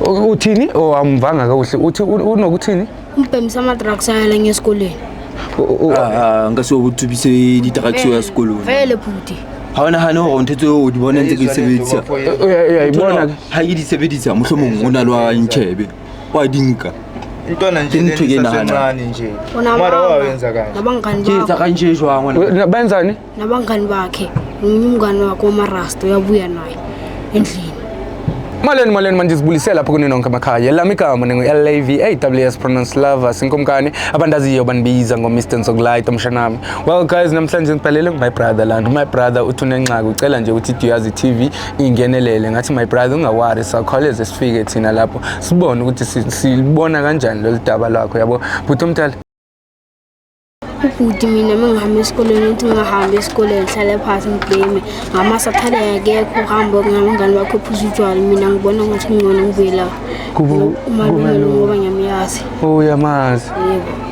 Uthini amvanga kahle uthi unokuthini umpemisa ama-drugs ayala ngesikoleni ngase uthubise di-drugs ya sekolong vele bhuti ha ona hane hore ntho tseo o di bona ntse ke sebedisa uyayibona ha ke di sebedisa mohlomong o na le wa ntshebe wa dinka intwana nje lesencane nje mara wawenza kanje kenza kanje jwang wena benzani nabangani bakhe umngani wakhe omarasta uyabuya naye endlini Maleni manje sibulisela lapho kuni nonke emakhaya lami igama ngingu-LAVAWS pronounced lover sinkomkani abandaziyo banibiza ngo-Mr Nsokulayita mshanami. Well guys, namhlanje ngibhalele my brother land. My brother uthi unenxaki ucela nje ukuthi Duyazi TV ingenelele ngathi my brother ungawari sakhawuleze sifike thina lapho sibone ukuthi silibona kanjani lolu daba lakho yabo bhuti omdala. Ubhuti mina mengihamba esikoleni uthi ngingahambi esikoleni hlale phansi ngibheme ngamasathale akekho uhambo ngabangani bakho phuza utshwala mina ngibona ukuthi ngcono ngibuye la umalungelo ngoba ngiyamazi uyamazi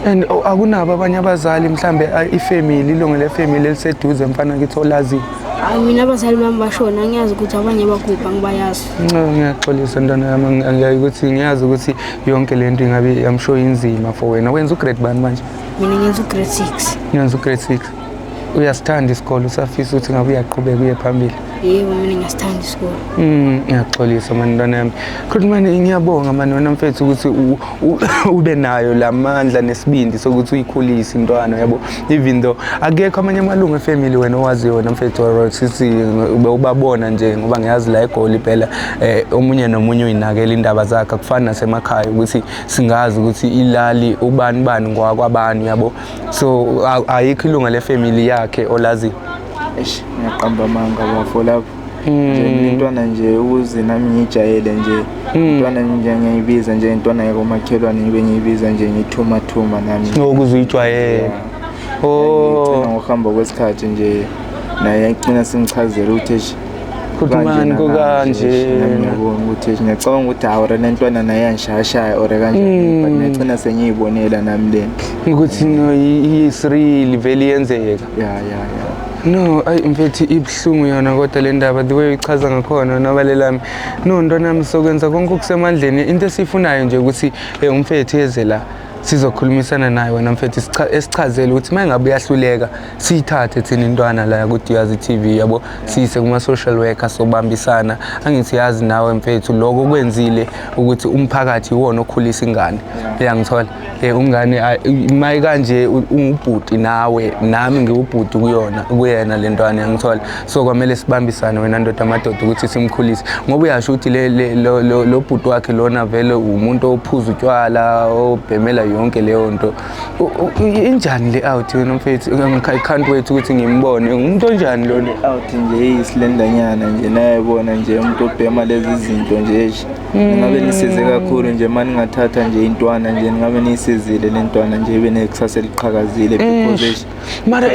and akunabo abanye abazali mhlambe ifamily ilungu lefamily eliseduze mfana kithi olazi mina abazali bami bashona ngiyazi ukuthi abanye bakupha ngibayazi ngiyaxolisa ntwana yami ngiyazi ukuthi ngiyazi ukuthi yonke lento ingabe I'm sure inzima for wena wenza ugrade bani manje mina ngenza ugrade 6 ngenza ugrade 6 uyasithanda isikole usafisa ukuthi ngabe uyaqhubeka uye phambili yebo mina ngiyasithanda isikole ngiyaxolisa manje ntwana yami kodwa manje ngiyabonga manje wena mfethu ukuthi ube nayo lamandla nesibindi sokuthi uyikhulise intwana yabo even though akekho amanye amalungu efamily wena owazi yona mfethu sithi ubabona nje ngoba ngiyazi la eGoli phela omunye nomunye uyinakela indaba zakhe kufana nasemakhaya ukuthi singazi ukuthi ilali ubani ngwakwabani yabo so ayikho ilunga lefamily yakhe olazi ngiyaqamba manga bafo lapho nje intwana nje ukuze nami ngijayele nje intwana nje ngiyibiza nje intwana yakomakhelwane ngibe ngiyibiza nje ngithuma nami ukuze uyijwayele ngicela ngohamba kwesikhathi nje naye ngicina singichazela ukuthi kuthumani kokanje ngiyabona ukuthi ngiyacabanga ukuthi awura lentwana naye yanshashaya ore kanjani but ngicina sengiyibonela nami le ukuthi no is real vele yenzeka ya no mfethu ibhlungu yona kodwa le ndaba the way uyichaza ngakhona nabalelami no ntwanami sokwenza konke okusemandleni into esifunayo nje ukuthi umfethu yeze la sizokhulumisana naye wena mfethu esichazele ukuthi mangabe uyahluleka siyithathe thina intwana la ku Duyazi TV yabo siyise kuma social worker sobambisana angithi yazi nawe mfethu lokho kwenzile ukuthi umphakathi iwona okhulisa ingane uyangithola ungane mayi kanje ungubhuti nawe nami ngiyubhuti kuyena le ntwana yangithola so kwamele sibambisane wena ndoda amadoda ukuthi simkhulise ngoba uyasho ukuthi lo bhuti wakhe lona vele umuntu ophuza utshwala obhemela yonke leyo nto injani le out wena mfethu I can't wait ukuthi ngimbone umuntu onjani lo out nje isilendanyana nje naye bona nje umuntu obhema lezi zinto nje ngabe nisize kakhulu nje manje ngathatha nje intwana nje ngabe nisizile lentwana nje ibe nekusasa eliqhakazile because mara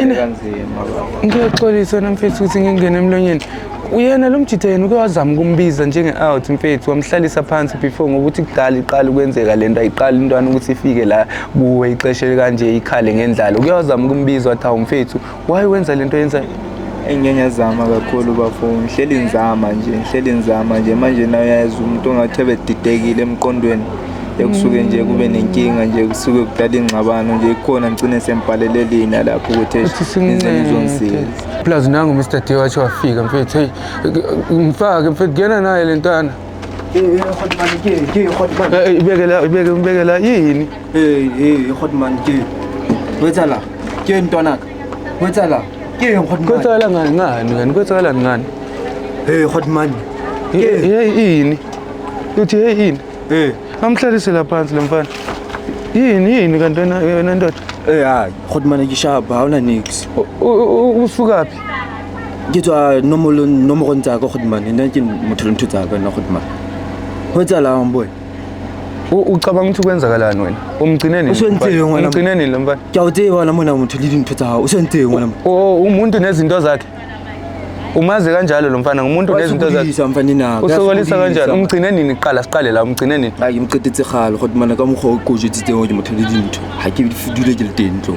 ngiyaxolisa mfethu ukuthi ngingene emlonyeni uyena lo mjithe yena ukuyazama ukumbiza njenge-out mfethu wamhlalisa phansi before ngokuthi kudala iqala ukwenzeka lento ayiqala intwana ukuthi ifike la kuwe ixeshe kanje ikhale ngendlala ukuyazama ukumbiza wathi awu mfethu why wenza lento yenza engiyazama kakhulu bafo ngihleli nzama nje manje nawe yazi umuntu ongathebe didekile emqondweni ekusuke nje kube nenkinga nje kusuke kudala ingxabano nje ikhona ngicine sempalelelina lapho ukuthi ngizongisiza plus nangu Mr D wathi wafika mfethu hey ngifake mfethu ngena naye lentana ibeke la yini Hotman ke wethala ke ntwana wethala ke Hotman kwethala ngani kwethala ngani Hotman yini uthi yini amhlalise la phansi lemfana yini kanti wena ndoda hayi Hotman ngishaba awuna nix usuka phi ngithwa nomoro ntsaka Hotman ndanke motho ntutsaka na Hotman wethala mboy ucabanga ukuthi kwenzakalani wena umgcineni lo mfana ngiyawutseba lamona motho lili ntutsaha usenthe ngwana umuntu nezinto zakhe umaze kanjalo lo mfana ngumuntu nezinto zakhe usokolisa kanjani umgcine nini siqale la umgcine nini hayi ngimqedetse khalo kodwa mana ka mokho o koje tsitse o motho le dintho ha ke fudule ke le tentlo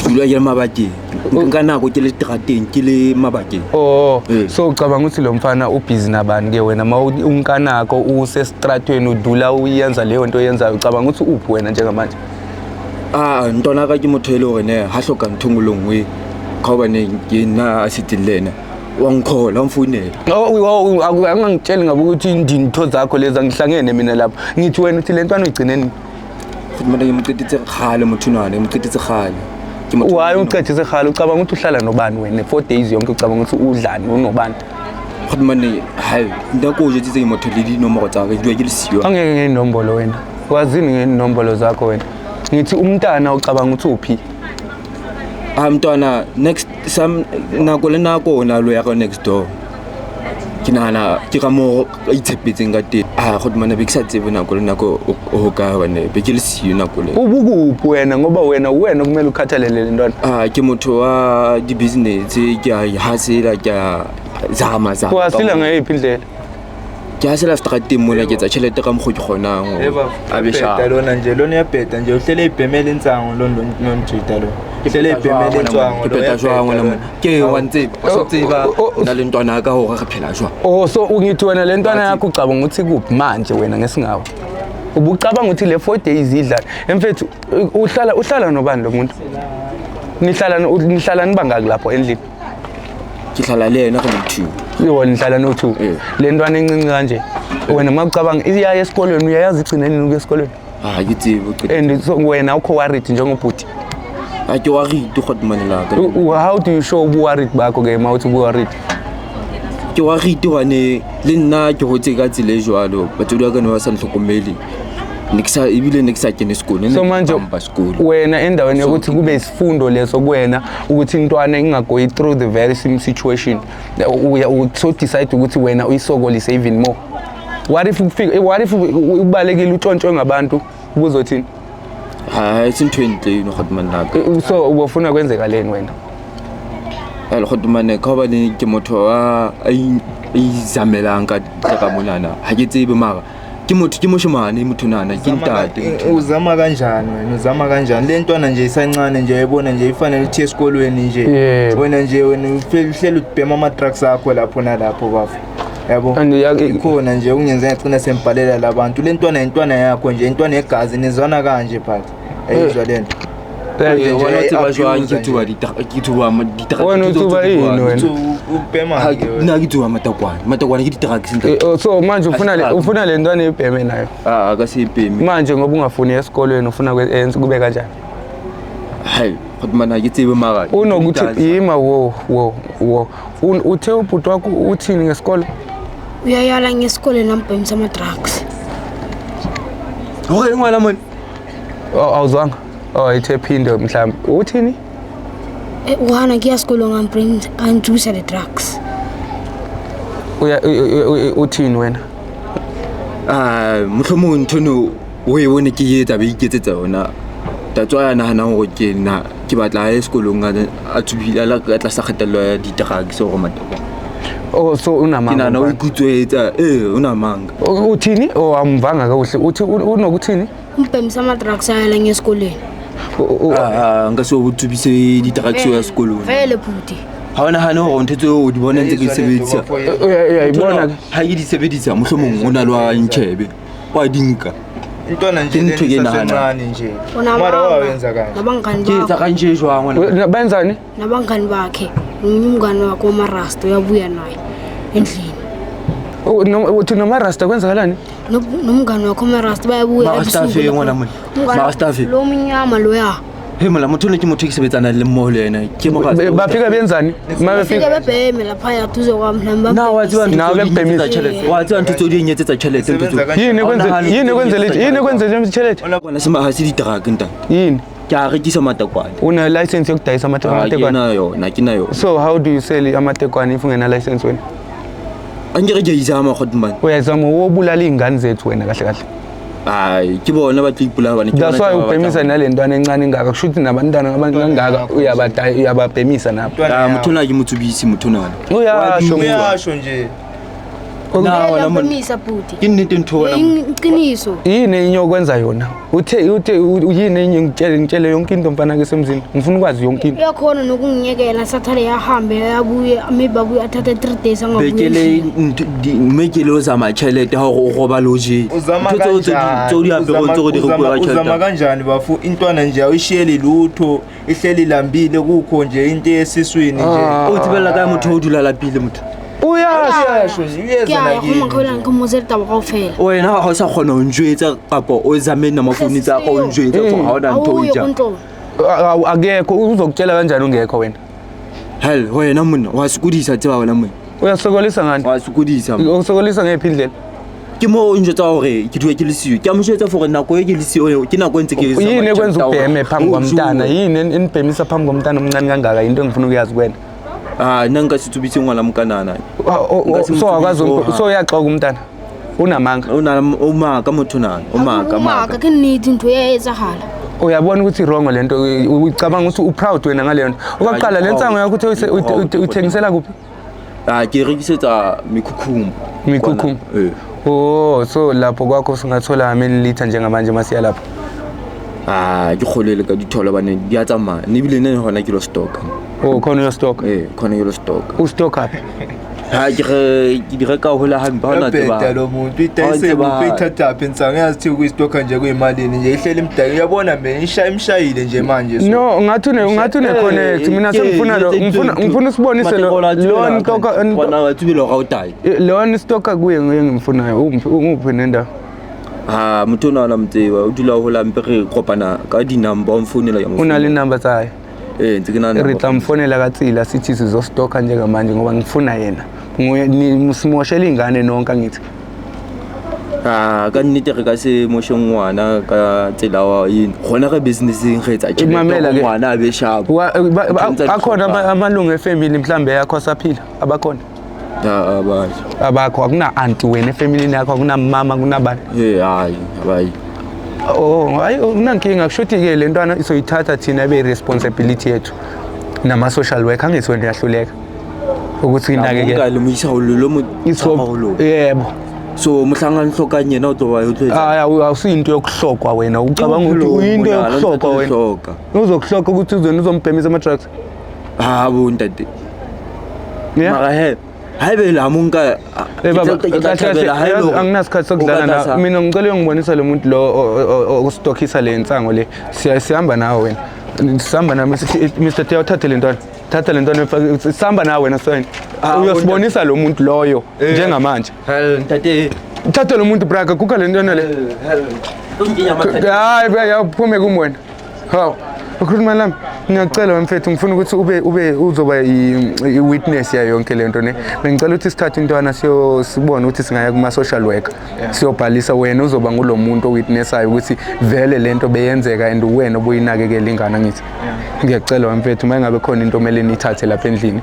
dula ke le mabakeng nka nako ke le terateng ke le mabakeng Oh so ucabanga ukuthi lo mfana ubhizi nabani ke wena unkanako usestratweni udula uyenza leyo nto oyenzayo ucabanga ukuthi uphi wena njengamanje ntwana ka ke motho ele hore ne ha hloka ntho ngwe le ngwe ka hobane ke nna a sitilena wangikhola wamfonela angangitsheli ngabe ukuthi indintho zakho lezi angihlangene mina lapho ngithi wena uthi le ntwana uyigcineni futhi mina ngimqeditse khale mothunwane ngimqeditse khale waye uqeditse khale ucabanga ukuthi uhlala nobani wena 4 days yonke ucabanga ukuthi udlani unobani futhi manje hayi ndako je tse imotho le dinomoro tsa ka ke le siyo angeke ngenombolo wena wazini ngenombolo zakho wena ngithi umntana ucabanga ukuthi uphi mntwana next some nako le nako ona lo ya go next door kinana ke ga mo itshepetseng ka teng go dimana be ke sa tsebe nako le nako o ka bane be ke le siyo nako le ubukuphi wena ngoba wena kumele ukhathalele le ntwana ke motho wa di business ke a hasela ke a zama wasila ngayiphi indlela ke hasela strateng mona ke tsa tšhelete ka mgo ke kgonang abesha lona nje lona yabheda nje uhlele ibhemela intsango nonjita lo uhlele ibhemela intsango ke pheta jwang wena ke wantse so tseba na le ntwana ka hore re phela jwang so ungithi wena le ntwana yakho ucabanga ukuthi kuphi manje wena ngesingawo ubucabanga ukuthi le 4 days idlala emfethu uhlala nobani lo muntu nihlala nibangaki lapho endlini ke hlala le yena go mthu yona nihlala no2 le ntwana encinci kanje wena makucabanga iyaya esikolweni uyayazi igcine nini esikolweni ngitsebe and so wena ukho worried njengobhuti ke worried godmanela ka how do you show worried bakho ke mawuthi worried ke worried wane le nna ke hotse ka tsile jwalo batsodi ba ka ne ba sa nhlokomeli ibile nekisa kene esikolweni so manje wena endaweni yokuthi kube isifundo leso kuwena ukuthi intwana ingago through the very same situation so decide ukuthi wena uyisokolise even more what if ubalekile utshontsho ngabantu ubuzothini it's in 20 no godmanela so ubufuna kwenzeka leni wena godmane ka ba le ke motho wa izamela nka ka monana ha ke tsebe mara ke motho ke moshimane muthunana ke ntate uzama kanjani wena uzama kanjani le ntwana nje isancane nje uyibona nje ifanele uthi esikolweni nje wena nje wena uhleli ubhema ama drugs akho lapho nalapho bafu yabo ikhona nje ungenze ngicina sembhalela labantu le ntwana intwana yakho nje intwana egazi nizwana kanje phakathi ayizwa lento wena uthi bajwa ngithuba ditagithuba wena uthuba yini wena ubhema na ngithuba matakwana ke ditagisi so manje ufuna le ntwana ibheme nayo akasibhemi manje ngoba ungafuni esikolweni ufuna kwenze kube kanjani hayi kodwa ke tsebe mara unokuthi yima wo uthe ubhuti wakho uthini ngesikole uyayala ngesikole nambhemisa ama drugs okay ngwala mani awuzwanga ithe phinde mhlawumbe uthini uhana ke esikole ngamjuice the drugs uthini wena mohlomong nthono o e bone ke etsa be iketsetsa yona tatswa yana hana go ke batla esekolong a tsubile la ka tla sa kgethello ya ditagaki so go matoko so unamanga kina o ikutswetsa unamanga uthini amvanga kahle uthi unokuthini umbhemisa ama drugs ayala ngesikoleni ngaso utsubise ditagaki ya sekolong vele bhuti haona hana go nthetso o di bona ntse ke sebedisa ibona ha ke di sebedisa mohlomong o na lwa ntshebe wa dinka intwana nje lencane nje mara wawenza kanje nabangani bakhe ke kanje jwang wena benzani nabangani bakhe umngani wakho marasta uyabuya naye endlini uthi noma rasta kwenzakalani nomngani wakho marasta bayabuya mastafe ngwana mona mastafe lo mnyama loya mola motho ke motho ke sebetsana le mmoho le yena ke mo bafika benzani bafika bebheme lapha ya tuze kwamhlamba na wathi bantu na bekubhemisa chelete wathi bantu tsodi nyetsetsa chelete yini kwenzele chelete bona sima ha se di drug nta yini ke a rekisa matakwane una license yokudayisa amatekwane ke nayo so how do you sell amatekwane if ungena license wena angere ke izama godman uyazama wobulala izingane zethu wena kahle kahle hayi ke bona ba tlipula bana ke that's why ubhemisa nalentwana encane engaka kushuthi nabantwana abantu kangaka uyababhemisa nabo muthona ke mutsubisi muthona uyasho nje Ngiyamisa bhuti. Yini into enthola? Iqiniso. Yini enye okwenza yona? Uthe yini enye ngitshele yonke into mfana ke semzini. Ngifuna ukwazi yonke into. Uyakhona nokungiyekela Saturday yahambe yabuye maybe abuye athathe 3 days angabuye. Bekele mekele ozama chelete ha go goba loje. Uzama kanjani bafu intwana nje awishiyeli lutho ihleli lambile kukho nje into yesiswini nje. Uthibela ka motho o dula lapile motho. Uyasho nje uyeza nakini. Ngikhola ngimuzela taba kaofela. Wena ha sa khona o njwetsa kapo o zame na mafoni tsa ka o njwetsa so ha ona ntho ija. Akekho uzokutshela kanjani ungekho wena? Hell wena monna wasukudisa tseba wena monna. Uyasokolisa ngani? Wasukudisa. Usokolisa ngephi indlela? Ke mo njwetsa hore ke duwe ke le siyo. Ke amojwetsa for nako e ke le siyo ke nako entse ke le siyo. Yini ekwenza ubheme phambi kwamntana? Yini enibhemisa phambi kwamntana omncane kangaka into engifuna ukuyazi kuwena? Nanga sithubise ngwana mkanana. So akwazi so uyaxoka umntana. Unamanga. Umaka motho nana. Umaka ke need into eyenzahala. Uyabona ukuthi wrong lento ucabanga ukuthi uproud wena ngale nto. Okwaqala lensango yakho uthi uthengisela kuphi? Ke rekisetsa mikhukhumbu. Mikhukhumbu. Oh so lapho kwakho singathola mililiter njengamanje masiya lapho. Ke kholele ka dithola bane di a tsamaya ne bile ne hona kilo stock. Khona yo stock. Khona yo stock. U stock hape. Ke di reka hola hambe hona tseba. Lo muntu itayise ukuyithatha apha insanga yazi ukuthi kuyistocka nje kuyimalini nje ihleli imdaka uyabona mina imshayile nje manje. No ngathi une connect mina ngifuna usibonise lo stock bona wathubile ga utayi. Lo stock kuye ngimfunayo uphi nenda. Motho ona mtseba o dula hola mpe re kopana ka di number o mfonela ya mfona. Una le number tsa hae. Ntse ke nana. Re tla mfonela ka tsila sithi sizo stocka njengamanje ngoba ngifuna yena. Musimoshela ingane nonke ngithi. Ka nnete re ka se moshe ngwana ka tsela wa yini. Gona ga business eng ge etsa tshela ngwana a be sharp. Akhona amalungu efamily mhlambe yakho asaphila abakhona. Abakho akuna auntie wena efamily yakho akuna mama kunabani. Hayi abayi. Hayi unankinga kushuthi ke le ntwana isoyithatha thina be responsibility yethu nama social worker angithi wena uyahluleka ukuthi inake ke umisa lo muntu yebo so mhlangano hlokanye yena uzoba awusinto yokuhlokwa wena ucabanga ukuthi into yokuhlokwa wena uzokuhloka ukuthi uzombhemisa ama drugs bo ntate mara hayibe la munka anginasikhathi sokudlala na mina ngicela uyongibonisa lo muntu lo ostockisa le nsango le sihamba nawe wena sihamba na Mr. Theo thatha le ntwana sihamba nawe wena soyini uyosibonisa lo muntu loyo njengamanje ntate thatha lo muntu braka kuka le ntwana le hayi bayaphume kimi wena hawu ukhuluma nami ngiyacela mfethu ngifuna ukuthi ube uzoba i-witness yayo yonke lento ne bengicela ukuthi sithathe intwana sibone ukuthi singaya kuma social worker siyobhalisa wena uzoba ngulo muntu owitnessayo ukuthi vele lento beyenzeka and wena obuyinakekela ingane ngithi ngiyacela mfethu mayingabe khona into omele nithathe lapha endlini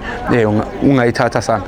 ungayithatha sana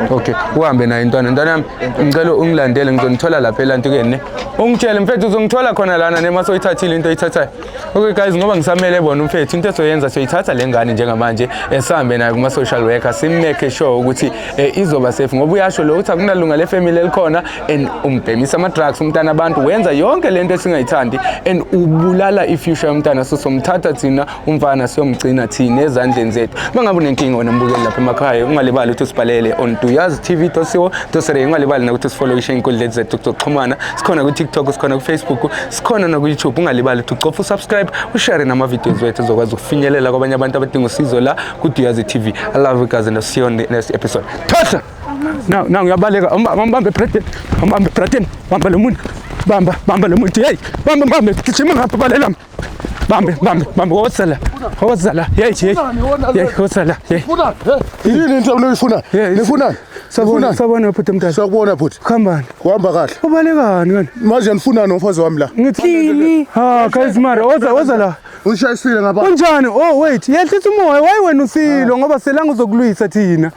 okay uhambe nayo intwana yami ngicela ungilandele ngizonithola lapha elantukeni ne ungitshele mfethu uzongithola khona lana nemasoyithathile into oyithathayo okay guys ngoba ngisamele bona umfethu into esoyenza soyithatha lengane njengamanje esambe nayo kuma social worker simake sure ukuthi izoba safe ngoba uyasho lo uthi akunalunga le family elikhona and umbhemisa ama drugs umntana abantu wenza yonke lento esingayithandi and ubulala ifuture yomntana somthatha thina umfana siyomgcina thina ezandleni zethu mangabe unenkinga wena mbukeli lapha emakhaya ungalibali ukuthi usibhalele on duyazi.tv.co.za ungalibali nokuthi sifollow inkundla zethu zokuxhumana sikhona ku TikTok sikhona ku Facebook sikhona na ku YouTube ungalibali ukuthi ucofa usubscribe ushare nama videos wethu uzokwazi ukufinyelela kwabanye abantu abadinga usizo la ku Duyazi TV. I love you guys and I'll see you on the next episode. Thatha now uyabaleka bambe Braten bamba lo muntu bamba lo muntu hey bamba gijima ngapha balela bamba wozala hey wozala hey yini into oyifuna nifuna sabona phuthe mntana sakubona phuthe khambani uhamba kahle ubalekani wena manje nifuna nomfazi wami la ngithini guys mara woza la ushayisile ngapha unjani wait yehlisa umoya wayi wena usilo ngoba selanga uzokulwisa thina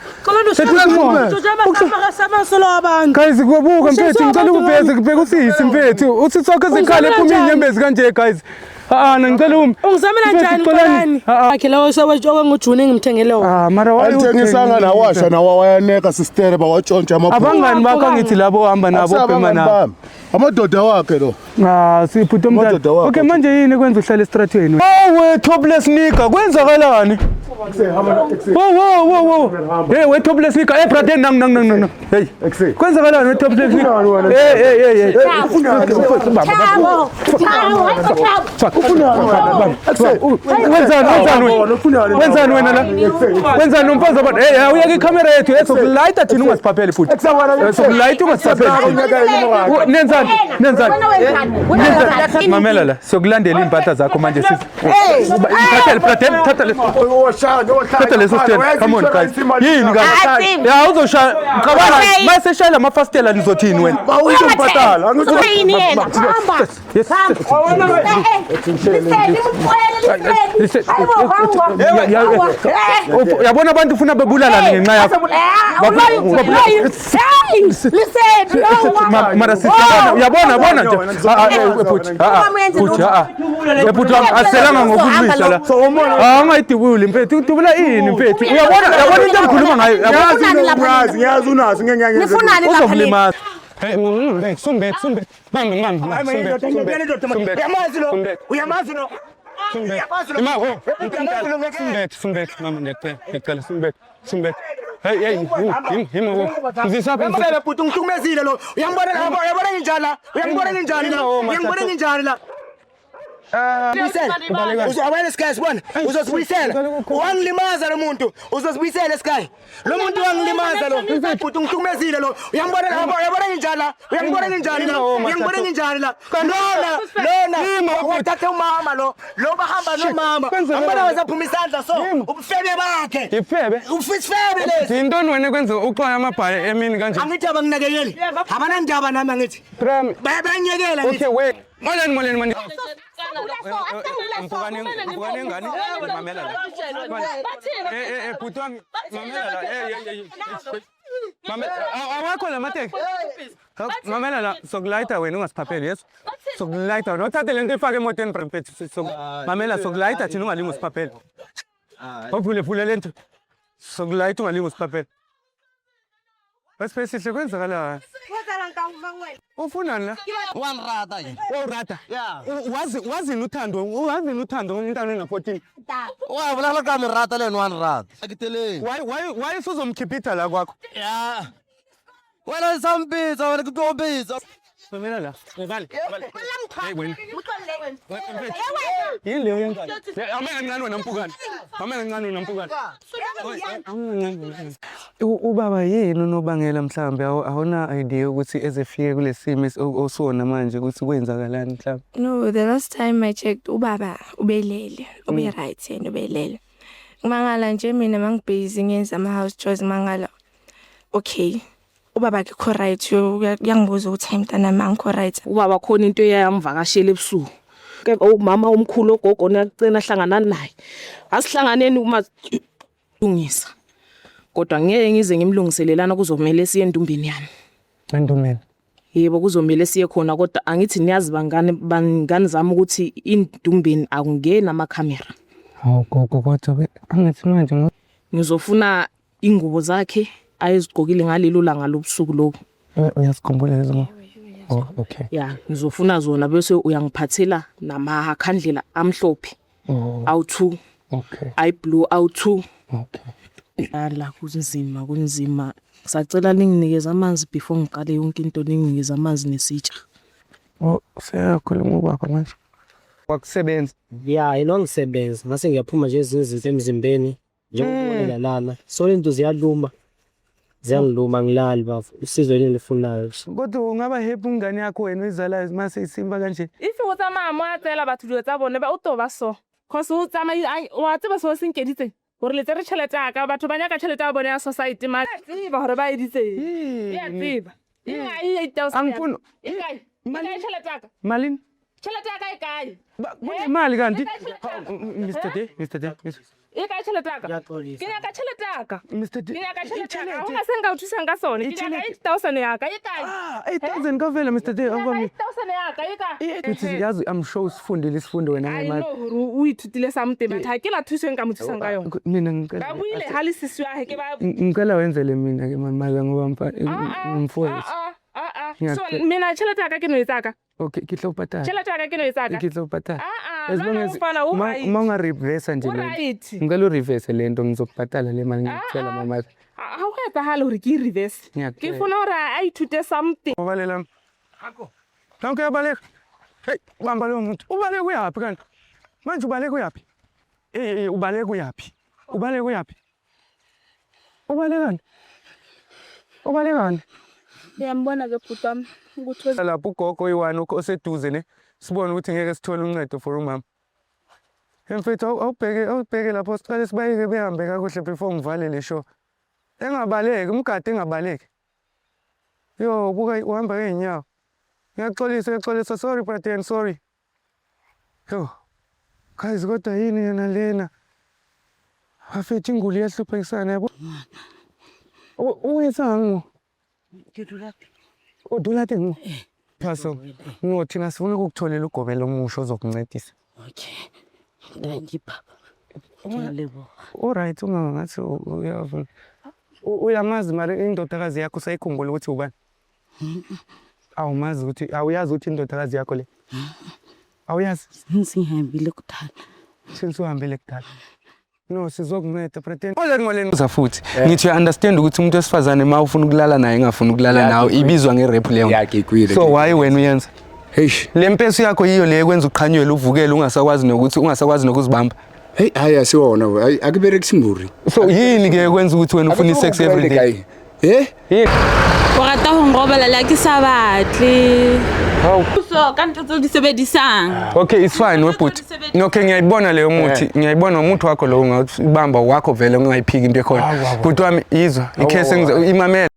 guys kubuka mfethu ngicela ubheze kubheka usisi mfethu uthi sokho zekhale ephuma inyembezi kanje guys Ngicela ungizamela njani Xolani akhe lawo sawajoka ngoJune ngimthengelewa mara Angithengisanga nawasha nawa wayaneka sister bawatshontsha amaphuzu abangani bakho angithi labo hamba nabo bemana amadoda wakhe lo siphutha umntana okay manje yini kwenza uhlala estratweni we topless nigga kwenzakalani Whoa. Hey, we topless nigga. Hey, brother, nang. Hey, kwenzakalani we topless nigga? Hey. Wenzani wena la? Wenzani umfazi abantu? Hey, uyake ikhamera yethu ezokulayita thina ungasiphapheli futhi. Ezokulayita ungasiphapheli. Nenzani? Mamela la, sokulandela impahla zakho manje sisi. Thatha leso stand. Come on guys. Yini guys? Ya uzoshaya. Qabana, mase shayela amafastela nizothini wena? Bawuzombhatala. yini yena hamba Yabona abantu ufuna bebulalane ngenxa yakho. Mara sisibona yabona nje. Eputhi aselanga ngokudlisa la. Angayidibuli mfethu udubula ini mfethu. Uyabona into engikhuluma ngayo. Ngiyazi unazo ngeke nifunani lapha uzokulimaza. Hey, sumbet. Bambi. Uyamazi lo. Imako. Sumbet. Mama ngiyacela sumbet. Hey, himo. Uzisapha mfela puthi ngithumezile lo. Uyangibona nginjani la? Uzabona Sky bwana uzosibuyisela wangilimaza lo muntu uzosibuyisela Sky lo muntu wangilimaza lo futhi ngithumezile lo uyangibona nginjani la lona wathatha umama lo bahamba nomama ambona wazaphuma isandla so ubufebe bakhe ufisifebe lesi Intoni wena kwenza uxoya amabhayi emini kanje angithi abanginakekeli abanandaba nami angithi bayanyekela ngithi okay wait moleni mani Mpukani ngani? Mamela la. Puto wami. Mamela la. Mamela. Awakho la mateki. Mamela la. Sokulayita wena ungasiphapheli yeso. Sokulayita wena. Uthathe lento ifake emotweni mfethu. Mamela sokulayita thina ungalingi usiphapheli. Awuvule lento. Sokulayita ungalingi usiphapheli. Basipesihle kwenzakala. Ufunani la? wanrata nje Rata. Wazini uthando intando na 14. wabulala kami rata leni wanrata akiteleni Why usuzomkhiphitha la kwakho? ya wena isampizza wena kutompizza Mamela la. Vale. Hey wena. Muqonde Yini leyo yengane? Amengancane wena mpukani. Ubaba yini unobangela mhlambe awuna idea ukuthi ezefike kulesimo osona manje ukuthi kwenzakalani mhlambe? No, the last time I checked ubaba ubelele, ube right yena ubelele. Ngimangala nje mina mangibusy ngenza ama house chores mangala. Okay. Ubaba ke right uyangibuza ukuthi mntana mangikho right. ubaba khona into eyamvakashela ebusuku ke umama omkhulu ogogo nacena hlangana naye asihlanganeni uma lungisa kodwa ngeke ngize ngimlungiselelana kuzomela siye endumbeni yami Endumbeni. yebo kuzomela siye khona kodwa angithi niyazi bangani zami ukuthi indumbeni akungena amakhamera Hawu gogo kodwa angithi manje ngizofuna ingubo zakhe ayezigqokile ngalelo langa lobusuku lobo uyasikhumbula lezo. Oh okay. ya ngizofuna zona bese uyangiphathela namakhandlela amhlophe awu2 Okay. ay blue awu2 Okay. ala kunzima ngisacela ninginikeze amanzi before ngiqale yonke into ninginikeze amanzi nesitsha Seyakhuluma ubaba manje. Wakusebenza. Ya ilongisebenza ngase ngiyaphuma nje izinto emzimbeni njengokubolela lana so lento ziyaluma ngilali bafu usizo elifunayo Kodwa ungaba happy ngane yakho wena izalayo mase isimba kanje. If o tsamaya mo a tsela batho dilo tsa bone ba o toba so cause o tsamaya wa tseba so senkeditse gore le tsere tšhelete ya ka batho ba nyaka tšhelete ya bone ya society ma tseba gore ba editse ya tseba inga 8000 Angifuni tšhelete ya ka malini? tšhelete ya ka e kae Mali kanti Mr. D E ka tšhelete ya ka? Ke nyaka tšhelete ya ka. Ke nyaka tšhelete ya ka. Go ga se nka o thusang ka sone. Ke nyaka 8,000 ya ka. E kae? 8,000 kaphela Mr. D. 8,000 ya ka. E kae? Yazi I'm sure usifundile isifundo wena I ngemali. know gore o ithutile something but ha ke la thuso e nka mo thusang ka yona. Mina Ba buile ha le sisi wa he ke ba ngicela wenzele mina ke mama ngoba ngimfowethu. So mina tšhelete ya ka ke no etsa ka. Okay, ke tlo patala. Tšhelete ya ka ke no etsa ka. Ke tlo patala. As long as uma unga reverse nje ngicela u reverse lento ngizokuphatala le mali ngicela mama. Ha o etsagala gore ke reverse. Ke funa gore a ithute something. Ubalela. Akho. Lonke yabaleka. Hey, ubamba lo muntu. Ubaleka uyapi kanti? Manje ubaleka uyapi? Ubaleka uyapi? Ubaleka uyapi? Ubalekani? Ubalekani? Ngiyambona ke bhuti wami ukuthi lapho ugogo oyi-1 oseduze ne sibone ukuthi ngeke sithole uncedo for umama. Mfethu awubheke lapho siqale sibayeke behambe kakuhle before ngivale le show. Engabaleki umgadi engabaleki. Yo buka uhamba ngeenyawo. Ngiyaxolisa sorry brother sorry. Yo. Guys kodwa yini yana lena? Afethu inguli yahluphisana yabo. Uyesanga udulate ngo Phaso ngothi ngasifuna ukukutholela ugobela omusha ozokuncedisa. Okay. Thank you baba. Ngiyalebo. Alright ungangathi uyavuna. Uyamazi mali indodakazi yakho sayikhumbula ukuthi ubani? Awumazi ukuthi awuyazi ukuthi indodakazi yakho le. Awuyazi singihambile kudala. Uhambile kudala. No sizokunceda pretend. Oza ngoleni futhi. Ngithi you understand ukuthi umuntu wesifazane uma ufuna ukulala naye engafuna ukulala nawe ibizwa nge-rape leyo. So why wena uyenza? Le mpeso yakho yiyo le ekwenza uqhanyelwe uvukele ungasakwazi nokuzibamba. Hey hayi asiwona akuberekisi mburi. So yini ke ekwenza ukuthi wena ufuna sex every day? O rata ho ngobela la ke sa batle. So ka ntho tse di sebedisang. Okay it's fine webhuti. Okay ngiyayibona leyo muthi ngiyayibona umuntu wakho lo ungabamba wakho vele ungayiphiki into ekhona. Bhuti wami izwa icase imamela